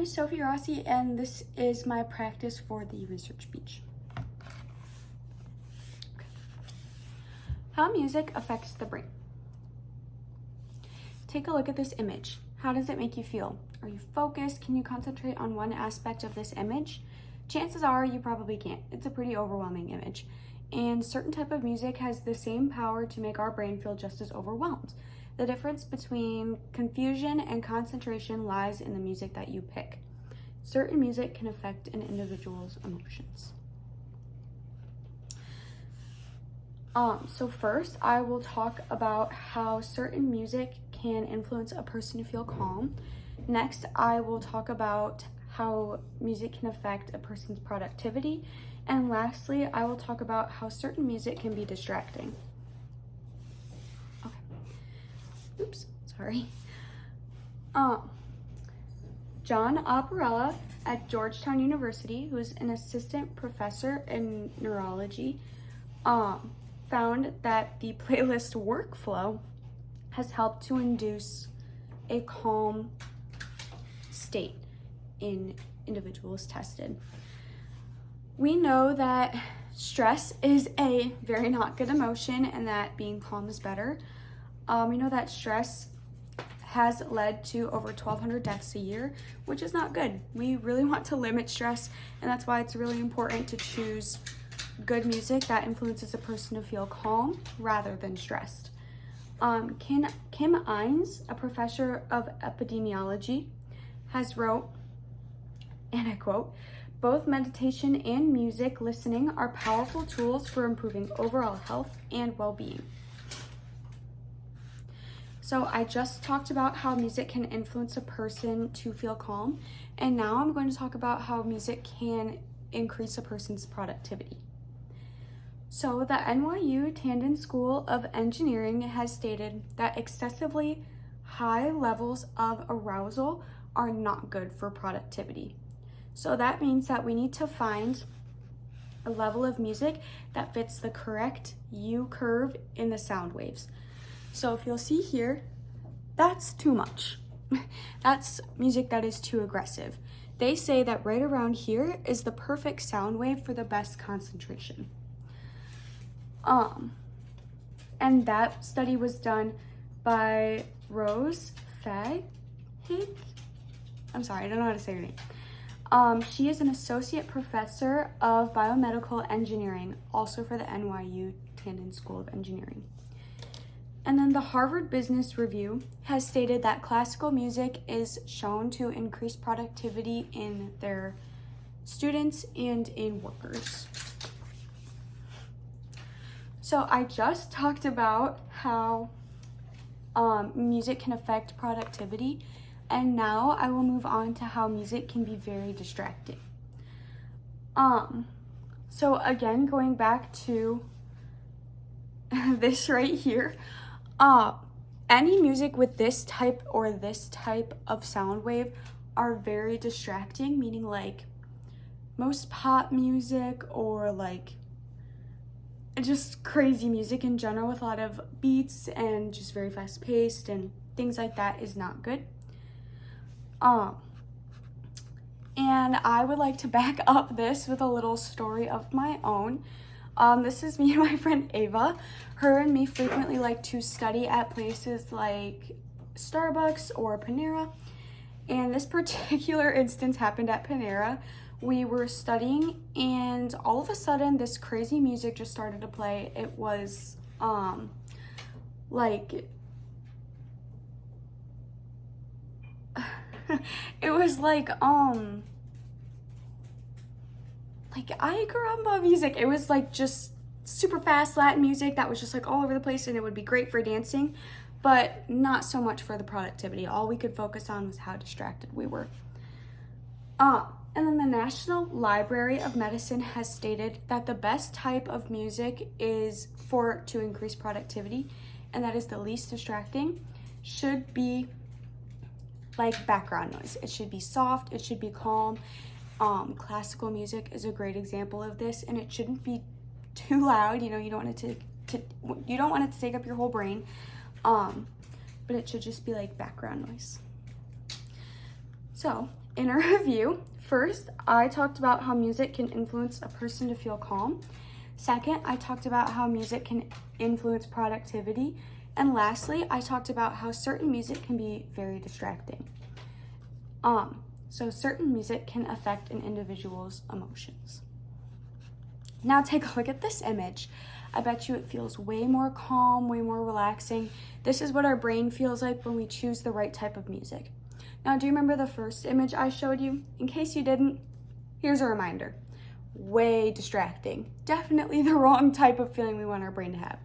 name is Sophie Rossi, and this is my practice for the research speech. How music affects the brain. Take a look at this image. How does it make you feel? Are you focused? Can you concentrate on one aspect of this image? Chances are you probably can't. It's a pretty overwhelming image. And certain type of music has the same power to make our brain feel just as overwhelmed. The difference between confusion and concentration lies in the music that you pick. Certain music can affect an individual's emotions. So first, I will talk about how certain music can influence a person to feel calm. Next, I will talk about how music can affect a person's productivity. And lastly, I will talk about how certain music can be distracting. Okay. Oops, sorry. John Operella at Georgetown University, who is an assistant professor in neurology, found that the playlist workflow has helped to induce a calm state in individuals tested. We know that stress is a very not good emotion and that being calm is better. We know that stress has led to over 1,200 deaths a year, which is not good. We really want to limit stress, and that's why it's really important to choose good music that influences a person to feel calm rather than stressed. Kim Ines, a professor of epidemiology, has wrote, and I quote, "Both meditation and music listening are powerful tools for improving overall health and well-being." So I just talked about how music can influence a person to feel calm, and now I'm going to talk about how music can increase a person's productivity. So the NYU Tandon School of Engineering has stated that excessively high levels of arousal are not good for productivity. So that means that we need to find a level of music that fits the correct U curve in the sound waves. So if you'll see here, that's too much. That's music that is too aggressive. They say that right around here is the perfect sound wave for the best concentration. And that study was done by Rose Fag. I'm sorry, I don't know how to say her name. She is an associate professor of biomedical engineering, also for the NYU Tandon School of Engineering. And then the Harvard Business Review has stated that classical music is shown to increase productivity in their students and in workers. So I just talked about how music can affect productivity, and now I will move on to how music can be very distracting. So again, going back to this right here, any music with this type of sound wave are very distracting, meaning like most pop music or like just crazy music in general with a lot of beats and just very fast paced and things like that is not good. And I would like to back up this with a little story of my own. This is me and my friend Ava. Her and me frequently like to study at places like Starbucks or Panera. And this particular instance happened at Panera. We were studying and all of a sudden this crazy music just started to play. It was it was like ay caramba music. It was like just super fast Latin music that was just like all over the place, and it would be great for dancing, but not so much for the productivity. All we could focus on was how distracted we were. And then the National Library of Medicine has stated that the best type of music is to increase productivity, and that is the least distracting, should be like background noise. It should be soft, it should be calm. Classical music is a great example of this, and it shouldn't be too loud. You know, you don't want it to take up your whole brain, but it should just be like background noise. So In a review, first, I talked about how music can influence a person to feel calm. Second, I talked about how music can influence productivity. And lastly, I talked about how certain music can be very distracting. So certain music can affect an individual's emotions. Now take a look at this image. I bet you it feels way more calm, way more relaxing. This is what our brain feels like when we choose the right type of music. Now, do you remember the first image I showed you? In case you didn't, here's a reminder. Way distracting. Definitely the wrong type of feeling we want our brain to have.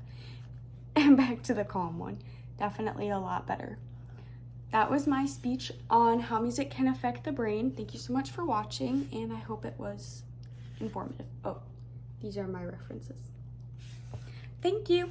And back to the calm one. Definitely a lot better. That was my speech on how music can affect the brain. Thank you so much for watching, and I hope it was informative. Oh, these are my references. Thank you.